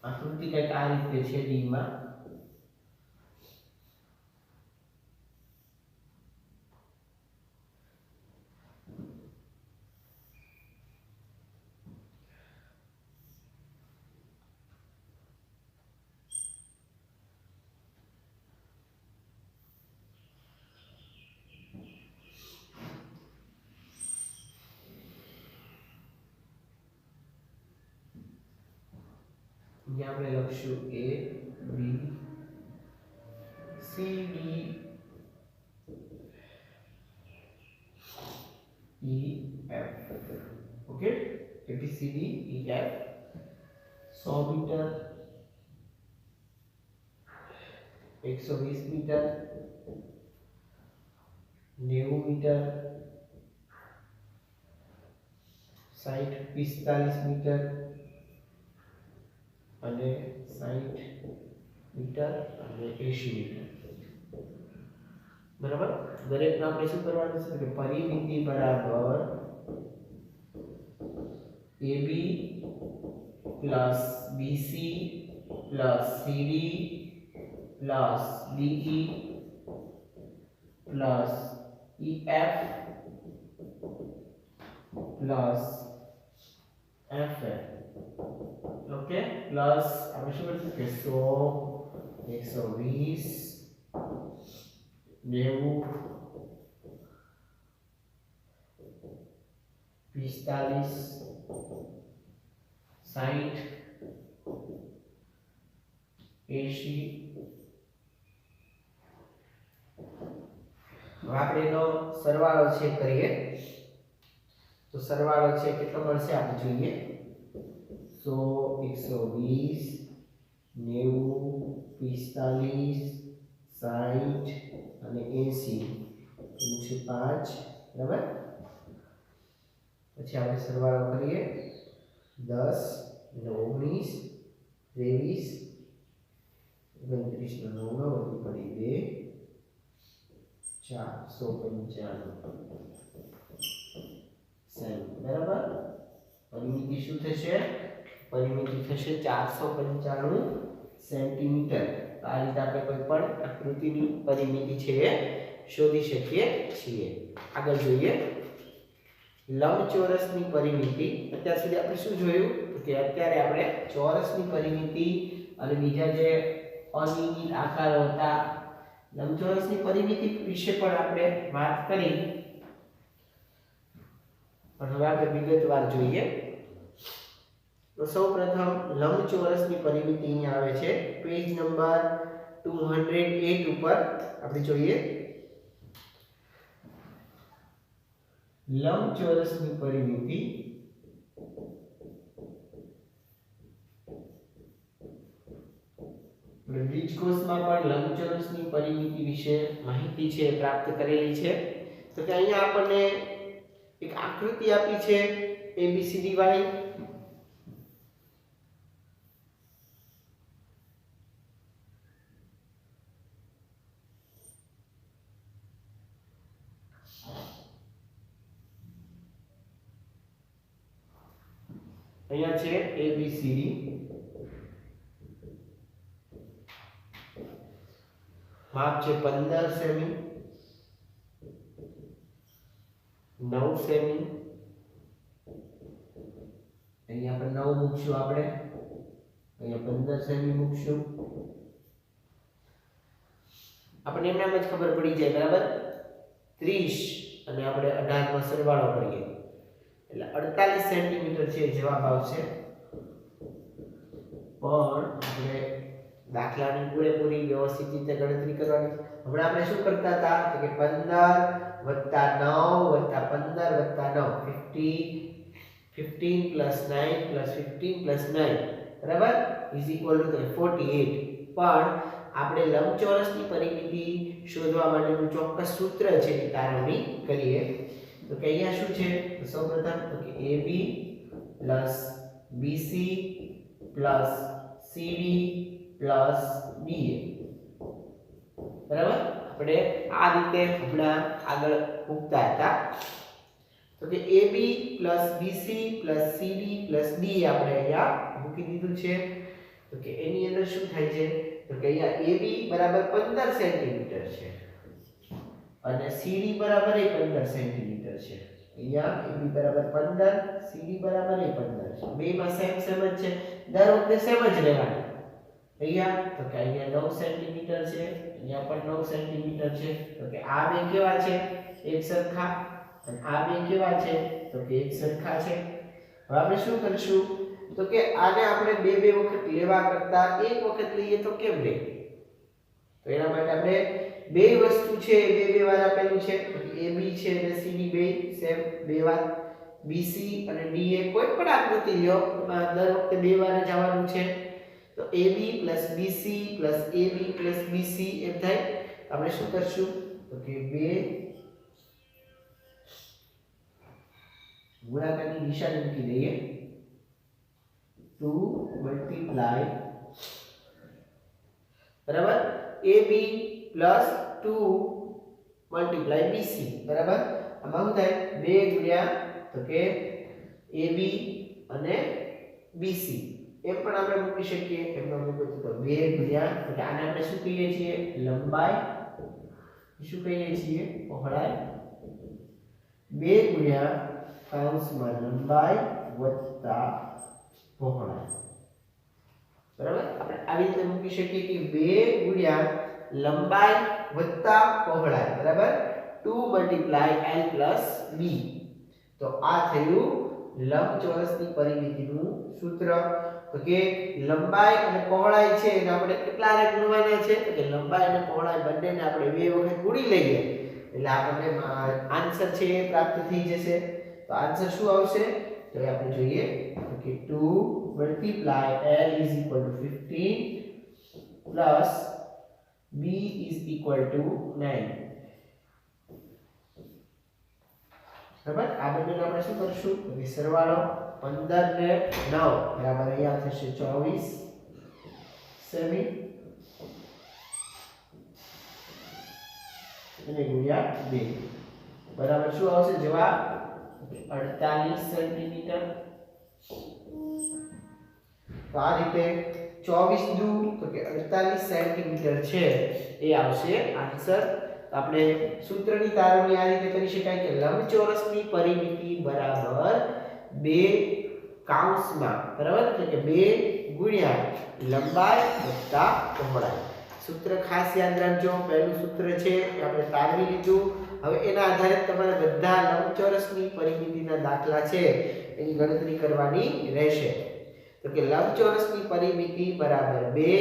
આકૃતિ કંઈક આ રીતે છે. ડી માં અહીંયા આપણે લખશું A B C D E F. Okay, ABCD E F 100 metre, 120 metre, 90 metre, 60 45 metre અને 60 મીટર અને 80 મીટર. બરાબર. દરેકને આપણે શું કરવાનું છે કે પરિમિતિ બરાબર AB plus BC plus CD plus DE plus EF plus FF. Okay, plus આપણે શું કરશું કે 100 120 90 45 60 80. હવે આપણે એનો સરવાળો છે કરીએ તો સરવાળો છે કેટલો મળશે આપણે જોઈએ 100 120 90 45 60 અને 80 એનું છે 5. બરાબર. પછી આપણે સરવાળો કરીએ 10 19 23 29 નો 9 વધુ પડી 2 495 બરાબર. પરિમિતિ શું થશે? પરિમિતિ થશે 495 સેન્ટીમીટર. આ રીતે આપણે કોઈ પણ આકૃતિની પરિમિતિ છે એ શોધી શકીએ છીએ. આગળ જોઈએ લંબચોરસની પરિમિતિ. અત્યાર સુધી આપણે શું જોયું કે અત્યારે આપણે ચોરસની પરિમિતિ અને બીજા જે અનિયમિત આકારો હતા લંબચોરસની પરિમિતિ વિશે પણ આપણે વાત કરી. પણ હવે આપણે વિગતવાર જોઈએ તો સૌપ્રથમ લંબચોરસની પરિમિતિ અહીંયા આવે છે પેજ નંબર 208 ઉપર. આપણે જોઈએ લંબચોરસની પરિમિતિ. બીજકોષમાં પણ લંબચોરસની પરિમિતિ વિશે માહિતી છે પ્રાપ્ત કરેલી છે. તો કે અહીંયા આપણને એક આકૃતિ આપી છે ABCD વાળી. અહીંયા છે ABCD. માપ છે 15 સેમી, 9 સેમી. અહીંયા પર 9 મૂકશું આપણે, અહીંયા 15 સેમી મૂકશું. આપણને એમનામ જ ખબર પડી જાય. બરાબર. 30 અને આપણે 18 નો સરવાળો કરીએ એટલે 48 સેન્ટીમીટર છે જવાબ આવશે. પણ આપણે દાખલાની પૂરેપૂરી વ્યવસ્થિત રીતે ગણતરી કરવાની. હમણાં આપણે શું કરતા હતા કે 15 + 9 + 15 + 9 15 + 9 + 15 + 9 બરાબર = 48. પણ આપણે લંબચોરસની પરિમિતિ શોધવા માટેનું ચોક્કસ સૂત્ર છે એ તારવણી કરીએ. તો કે અહીંયા શું છે તો સૌપ્રથમ તો કે AB + BC + CD + DA. બરાબર. આપણે આ રીતે હમણાં આગળ મૂકતા હતા. તો કે AB + BC + CD + DA આપણે અહીંયા મૂકી દીધું છે. તો કે એની અંદર શું થાય છે તો કે અહીંયા AB બરાબર 15 સેન્ટીમીટર છે અને CD બરાબર 15 સેન્ટીમીટર છે. અહીંયા AB બરાબર 15, CD બરાબર 15 છે. બેમાં સેમ જ છે. દર વખતે સેમ જ રહેવાનું. અહીંયા તો કે અહીંયા 9 સેન્ટીમીટર છે, અહીંયા પણ 9 સેન્ટીમીટર છે. તો કે આ બે કેવા છે? એક સરખા. અને આ બે કેવા છે? તો કે એક સરખા છે. હવે આપણે શું કરીશું? તો કે આને આપણે બે વખત લેવા કરતા એક વખત લઈએ તો કેમ રે? તો એના માટે આપણે બે વસ્તુ છે બે વાર આપેલું છે. AB છે અને CD બે સેમ બે વાર, BC અને DA કોઈ પણ આકૃતિ લ્યો એમાં દર વખતે બે વાર જ આવવાનું છે. તો AB + BC + AB + BC એમ થાય. આપણે શું કરશું તો કે બે ગુણાકારની નિશાની મૂકી દઈએ. 2 × બરાબર AB + 2 × BC બરાબર. આમાં શું થાય 2 ગુણ્યા તો કે AB અને BC એમ પણ આપણે મૂકી શકીએ. એમનો મૂકો તો 2 ગુણ્યા એટલે આને આપણે શું કહીએ છીએ? લંબાઈ. શું કહીએ છીએ? પહોળાઈ. 2 ગુણ્યા કૌંસમાં લંબાઈ વત્તા પહોળાઈ બરાબર. આપણે આવી રીતે મૂકી શકીએ કે 2 ગુણ્યા લંબાઈ વત્તા પહોળાઈ બરાબર 2 × L + B. તો આ થયું લંબચોરસની પરિમિતિનું સૂત્ર. તો કે લંબાઈ અને પહોળાઈ છે એને આપણે કેટલા રે ગુણવાના છે? તો કે લંબાઈ અને પહોળાઈ બંનેને આપણે બે વખત ગુણી લઈએ એટલે આપણને આન્સર છે એ પ્રાપ્ત થઈ જશે. તો આન્સર શું આવશે? તો આપણે જોઈએ તો કે 2 × L = 15 + B = 9 બરાબર. આ બંનેનો આપણે શું કરશું તો કે સરવાળો 15 ને 9 બરાબર અહીંયા થશે 24 સેમી અને ગુણ્યા 2 બરાબર શું આવશે જવાબ? 48 સેન્ટીમીટર. તો આ રીતે 24 દૂ તો કે 48 સેન્ટીમીટર છે એ આવશે આન્સર. આપણે સૂત્રની તારવણી આ રીતે કરી શકાય કે લંબચોરસની પરિમિતિ બરાબર 2 કૌંસમાં બરાબર એટલે કે 2 ગુણ્યા લંબાઈ વત્તા પહોળાઈ. સૂત્ર ખાસ યાદ રાખજો. પહેલું સૂત્ર છે એ આપણે તારવી લીધું. હવે એના આધારે તમારે બધા લંબચોરસની પરિમિતિના દાખલા છે એની ગણતરી કરવાની રહેશે. તો કે લંબચોરસની પરિમિતિ બરાબર 2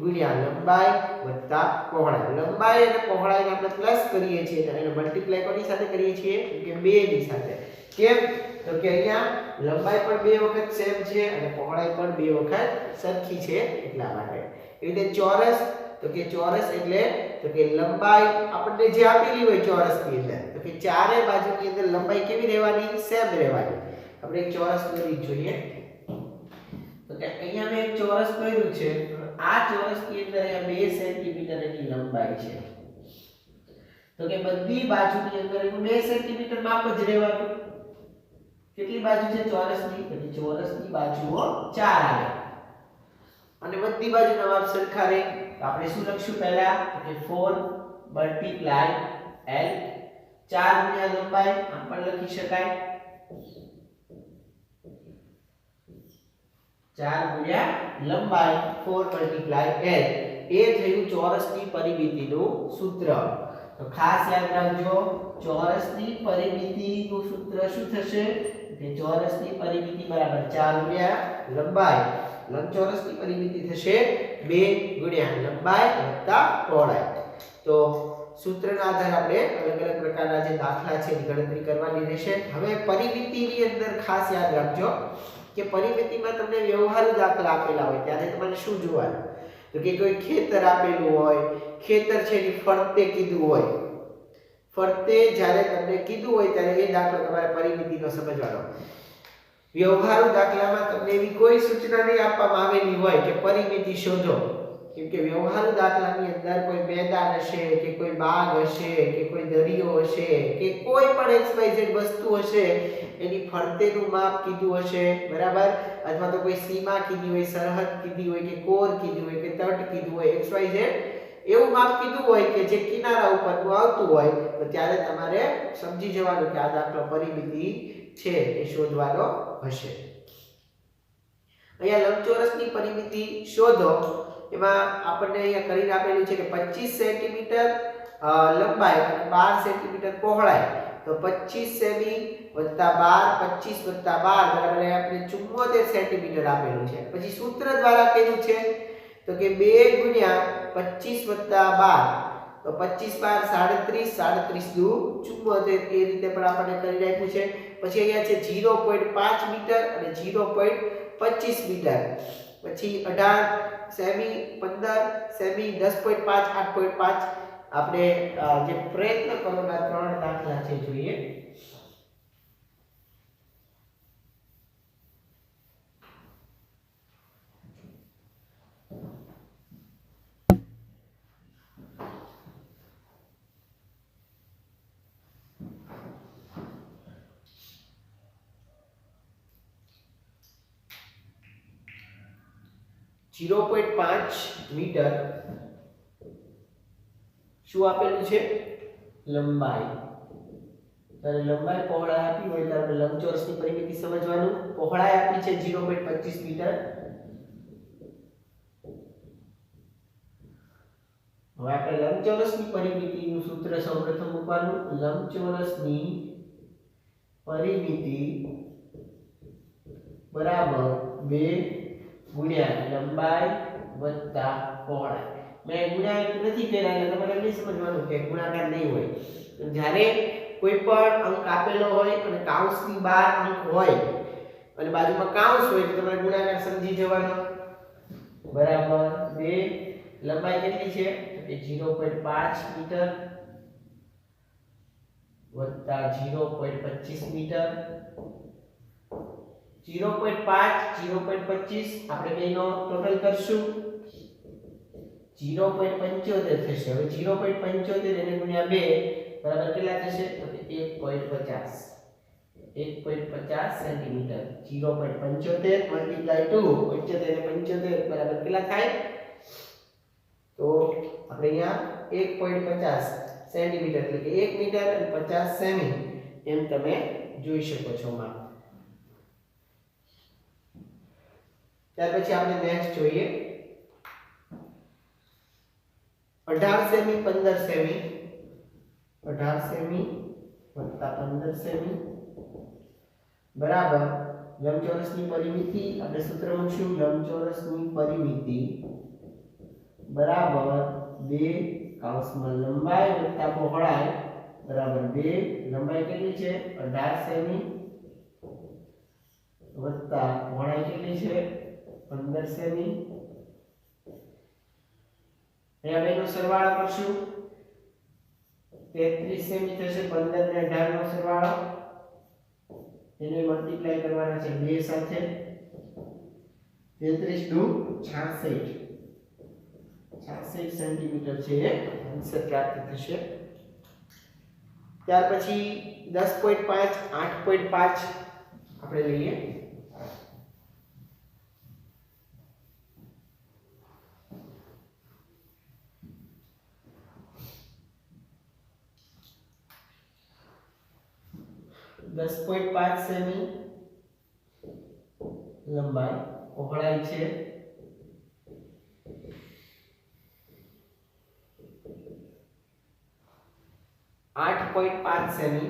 ગુણ્યા લંબાઈ વત્તા પહોળાઈ. લંબાઈ અને પહોળાઈને આપણે પ્લસ કરીએ છીએ અને એને મલ્ટીપ્લાય કોની સાથે કરીએ છીએ? કે 2 ની સાથે. કેમ? તો કે અહીંયા લંબાઈ પણ 2 વખત સેમ છે અને પહોળાઈ પણ 2 વખત સરખી છે એટલા માટે. એ રીતે ચોરસ તો કે ચોરસ એટલે તો કે લંબાઈ આપણને જે આપેલી હોય ચોરસની અંદર તો કે ચારે બાજુની અંદર લંબાઈ કેવી રહેવાની? સેમ રહેવાની. આપણે એક ચોરસ દોરી જોઈએ તો કે અહીંયા મેં એક ચોરસ દોર્યું છે. આ ચોરસની અંદર અહીંયા 2 સેન્ટીમીટર ની લંબાઈ છે. તો કે બધી બાજુની અંદર એનું 2 સેન્ટીમીટર માપ જ રહેવાનું. કેટલી બાજુ છે ચોરસની? તો કે ચોરસની બાજુઓ 4 આવે અને બધી બાજુના માપ સરખા રહે. તો આપણે શું લખશું પહેલા? તો કે 4 × L 4 ગુણ્યા લંબાઈ આમ પણ લખી શકાય 4 ગુણ્યા લંબાઈ 4 × L એ થયું ચોરસની પરિમિતિનું સૂત્ર. તો ખાસ યાદ રાખજો ચોરસની પરિમિતિનું સૂત્ર શું થશે? કે ચોરસની પરિમિતિ બરાબર 4 ગુણ્યા લંબાઈ. લંબચોરસની પરિમિતિ થશે 2 ગુણ્યા લંબાઈ વત્તા પહોળાઈ. તો સૂત્રના આધારે આપણે અલગ અલગ પ્રકારના જે દાખલા છે એની ગણતરી કરવાની રહેશે. હવે પરિમિતિની અંદર ખાસ યાદ રાખજો કે પરિમિતિમાં તમને વ્યવહારુ દાખલા આપેલા હોય ત્યારે તમારે શું જોવાનું? તો કે કોઈ ખેતર આપેલું હોય, ખેતર છે એની ફરતે કીધું હોય, ફરતે જ્યારે તમને કીધું હોય ત્યારે એ દાખલો તમારે પરિમિતિનો સમજવાનો. વ્યવહારુ દાખલામાં તમને એવી કોઈ સૂચના નહીં આપવામાં આવેલી હોય કે પરિમિતિ શોધો. કેમ કે વ્યવહારુ દાખલાની અંદર કોઈ મેદાન હશે કે કોઈ બાગ હશે કે કોઈ દરિયો હશે કે કોઈ પણ XYZ વસ્તુ હશે એની ફરતેનું માપ કીધું હશે બરાબર, અથવા તો કોઈ સીમા કીધી હોય, સરહદ કીધી હોય કે કોર કીધી હોય કે તટ કીધું હોય, XYZ એવું માપ કીધું હોય કે જે કિનારા ઉપરનું આવતું હોય તો ત્યારે તમારે સમજી જવાનું કે આ દાખલો પરિમિતિ છે એ શોધવાનો હશે. અહીંયા લંબચોરસની પરિમિતિ શોધો. એમાં આપણને અહીંયા કરીને આપેલું છે કે 25 સેન્ટીમીટર લંબાઈ અને 12 સેન્ટીમીટર પહોળાઈ. તો 25 સેમી વત્તા 12 25 વત્તા 12 બરાબર આપણે 74 સેન્ટીમીટર આપેલું છે. પછી સૂત્ર દ્વારા કીધું છે તો કે 2 ગુણ્યા 25 વત્તા 12 તો 25 12 37 દુ 74 એ રીતે પણ આપણને કરી આપ્યું છે. પછી અહીંયા છે 0.5 મીટર અને 0.25 મીટર. પછી 18 સેમી 15 સેમી 10.5 8.5 આપણે જે પ્રયત્ન કરોના ત્રણ દાખલા છે જોઈએ. .5 મીટર શું આપેલું છે? લંબાઈ. ત્યારે લંબાઈ પહોળાઈ આપી હોય ત્યારે આપણે લંબચોરસની પરિમિતિ સમજવાનું. પહોળાઈ આપી છે 0.25 મીટર. હવે આપણે લંબચોરસની પરિમિતિનું સૂત્ર સૌપ્રથમ મૂકવાનું. લંબચોરસની પરિમિતિ બરાબર 2 ગુણ્યા લંબાઈ વત્તા પહોળાઈ. મેં ગુણાકાર નથી કર્યા એટલે તમારે નહીં સમજવાનું કે ગુણાકાર નહીં હોય. જ્યારે કોઈ પણ અંક આપેલો હોય અને કૌંસની બહાર અંક હોય અને બાજુમાં કૌંસ હોય તો તમારે ગુણાકાર સમજી જવાનો. બરાબર 2 લંબાઈ કેટલી છે કે 0.5 મીટર વત્તા 0.25 મીટર. 0.5 0.25 આપણે બેનો ટોટલ કરશું 0.75 થશે. હવે 0.75 એને ગુણ્યા 2 બરાબર કેટલા થશે તો કે 1.50 સેન્ટીમીટર. 0.75 મલ્ટીપ્લાય 2 75 અને 75 બરાબર કેટલા થાય તો આપણે અહીંયા 1.50 સેન્ટીમીટર એટલે કે 1 મીટર અને 50 સેમી એમ તમે જોઈ શકો છો માં. ત્યાર પછી આપણે નેક્સ્ટ જોઈએ 18 સેમી 15 સેમી. 18 સેમી વત્તા 15 સેમી બરાબર લંબચોરસની પરિમિતિ આપણે સૂત્ર મૂકશું. લંબચોરસની પરિમિતિ બરાબર 2 કૌંસમાં લંબાઈ વત્તા પહોળાઈ બરાબર 2. લંબાઈ કેટલી છે 18 સેમી વત્તા પહોળાઈ કેટલી છે 15 સેમી. અહીંયા બેનો સરવાળો કરશું 33 સેમી થશે. 15 ને 18 નો સરવાળો એને મલ્ટીપ્લાય કરવાના છે 2 સાથે. 33 દુ 66 સેન્ટીમીટર છે એ આન્સર પ્રાપ્ત થશે. ત્યાર પછી 10.5 8.5 આપણે લઈએ. दस पॉइंट 5 सेमी लंबाई पહોળાઈ છે 8.5 સેમી.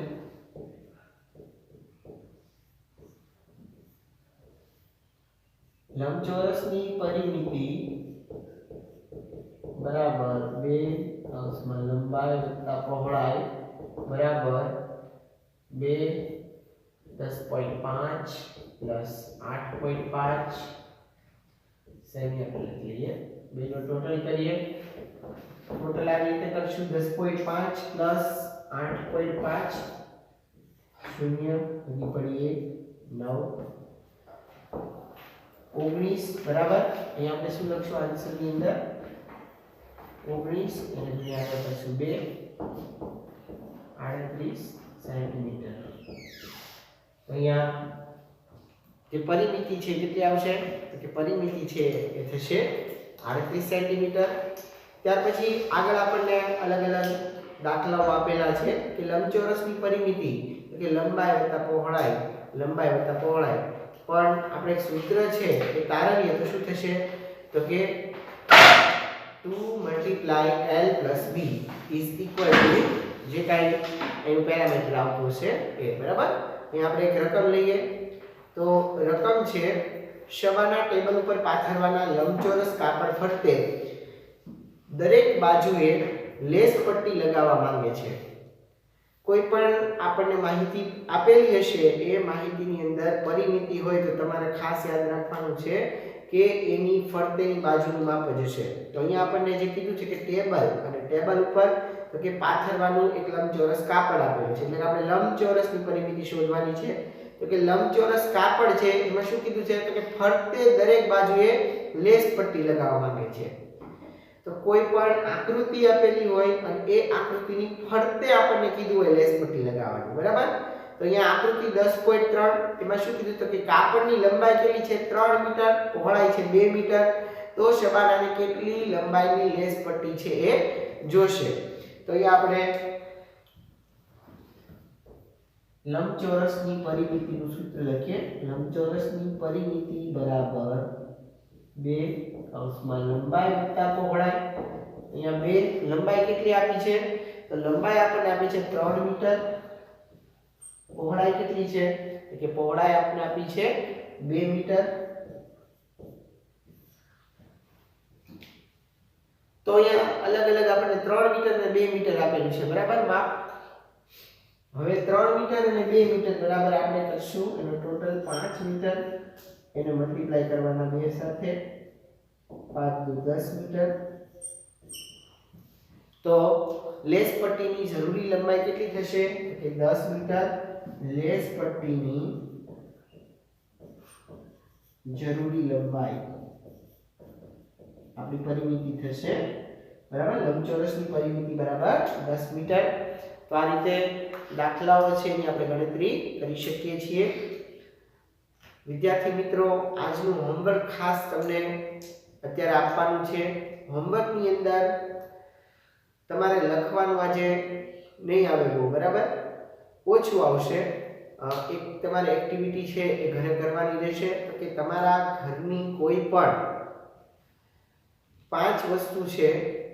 લંબચોરસની પરિમિતિ બરાબર 2 કૌંસમાં લંબાઈ વત્તા પહોળાઈ બરાબર 2 10.5 પ્લસ 8.5 સેમી આપણે લખી લઈએ. બેનો ટોટલ કરીએ. ટોટલ આ રીતે કરશું 10.5 પ્લસ 8.5 શૂન્ય હજી પડીએ 9 19 બરાબર. અહીંયા આપણે શું લખશું આન્સરની અંદર 19 અને ગુણ્યા કરશું 2 38 સેન્ટીમીટર. અહીંયા જે પરિમિતિ છે કેટલી આવશે તો કે પરિમિતિ છે એ થશે 38 સેન્ટીમીટર. ત્યાર પછી આગળ આપણને અલગ અલગ દાખલાઓ આપેલા છે કે લંબચોરસની પરિમિતિ એટલે લંબાઈ વત્તા પહોળાઈ પણ આપણે એક સૂત્ર છે એ તારવીએ તો શું થશે તો કે 2 multiply l plus b is equal to જે કાંઈ એનું પેરામીટર આવતું હશે એ બરાબર. અહીંયા આપણે એક રકમ લઈએ તો રકમ છે શવાના ટેબલ ઉપર પાથરવાના લંબચોરસ કાપડ ફરતે દરેક બાજુએ લેસ પટ્ટી લગાવવા માંગે છે. કોઈ પણ આપણને માહિતી આપેલી હશે એ માહિતીની અંદર પરિમિતિ હોય તો તમારે ખાસ યાદ રાખવાનું છે કે એની ફરતેની બાજુનું માપ જ હશે. તો અહીંયા આપણને જે કીધું છે કે ટેબલ અને ટેબલ ઉપર તો કે પાથરવાનું એક લંબચોરસ કાપડ આપેલું છે, એટલે કે આપણે લંબચોરસની પરિમિતિ શોધવાની છે. તો કે લંબચોરસ કાપડ છે એમાં શું કીધું છે તો કે ફરતે દરેક બાજુએ લેસ પટ્ટી લગાવવા માંગે છે. તો કોઈ પણ આકૃતિ આપેલી હોય અને એ આકૃતિની ફરતે આપણને કીધું હોય લેસ પટ્ટી લગાવવાની, બરાબર. તો અહીંયા આકૃતિ 10.3 એમાં શું કીધું તો કે કાપડની લંબાઈ કેટલી છે 3 મીટર, પહોળાઈ છે 2 મીટર. તો શબાનાને કેટલી લંબાઈની લેસ પટ્ટી છે એ જોશે. તો અહીંયા આપણે લંબચોરસની પરિમિતિનું સૂત્ર લખીએ. લંબચોરસની પરિમિતિ બરાબર 2 કૌંસમાં લંબાઈ વત્તા પહોળાઈ. અહીંયા 2 લંબાઈ કેટલી આપી છે તો લંબાઈ આપણને આપી છે 3 મીટર. પહોળાઈ કેટલી છે કે પહોળાઈ આપણને આપી છે 2 મીટર. તો અહીંયા અલગ અલગ આપણને 3 મીટર અને 2 મીટર આપેલું છે, બરાબર માપ. હવે 3 મીટર અને 2 મીટર બરાબર આપણે કરશું એનો ટોટલ 5 મીટર. એને મલ્ટીપ્લાય કરવાના 2 સાથે 5 દુ 10 મીટર. તો લેસ પટ્ટીની જરૂરી લંબાઈ કેટલી થશે કે 10 મીટર. લેસ પટ્ટીની જરૂરી લંબાઈ આપણી પરિમિતિ થશે, બરાબર. લંબચોરસની પરિમિતિ બરાબર 10 મીટર. તો આ રીતે દાખલાઓ છે એની આપણે ગણતરી કરી શકીએ છીએ. વિદ્યાર્થી મિત્રો, આજનું હોમવર્ક ખાસ તમને અત્યારે આપવાનું છે. હોમવર્કની અંદર તમારે લખવાનું આજે નહીં આવે બહુ, બરાબર, ઓછું આવશે. એક તમારે એક્ટિવિટી છે એ ઘરે કરવાની રહેશે. તો કે તમારા ઘરની કોઈ પણ 5 વસ્તુ છે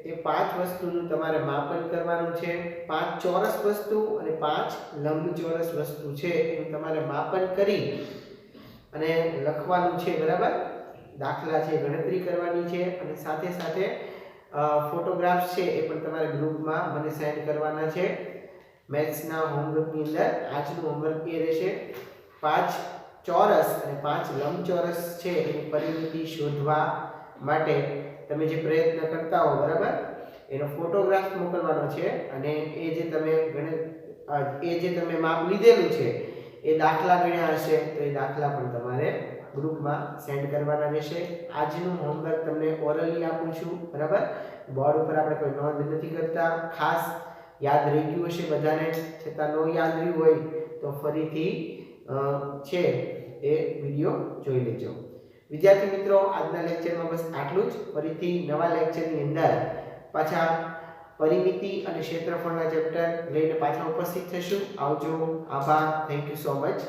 એ 5 વસ્તુનું તમારે માપન કરવાનું છે. 5 ચોરસ વસ્તુ અને 5 લંબચોરસ વસ્તુ છે એનું તમારે માપન કરી અને લખવાનું છે, બરાબર. દાખલા છે ગણતરી કરવાની છે અને સાથે સાથે ફોટોગ્રાફ્સ છે એ પણ તમારે ગ્રુપમાં મને સેન્ડ કરવાના છે. મેથ્સના હોમવર્કની અંદર આજનું હોમવર્ક એ રહેશે 5 ચોરસ અને 5 લંબચોરસ છે એની પરિમિતિ શોધવા માટે તમે જે પ્રયત્ન કરતા હો, બરાબર, એનો ફોટોગ્રાફ મોકલવાનો છે. અને એ જે તમે માપ લીધેલું છે એ દાખલા ગણ્યા હશે તો એ દાખલા પણ તમારે ગ્રુપમાં સેન્ડ કરવાના રહેશે. આજનું હોમવર્ક તમને ઓરલી આપું છું, બરાબર. બોર્ડ ઉપર આપણે કોઈ નોંધ નથી કરતા. ખાસ યાદ રહી ગયું હશે બધાને, છતાં ન યાદ રહ્યું હોય તો ફરીથી છે એ વિડીયો જોઈ લેજો. વિદ્યાર્થી મિત્રો, આજના લેક્ચરમાં બસ આટલું જ. ફરીથી નવા લેક્ચરની અંદર પાછા પરિમિતિ અને ક્ષેત્રફળના ચેપ્ટર લઈને પાછા ઉપસ્થિત થશું. આવજો. આભાર. Thank you so much.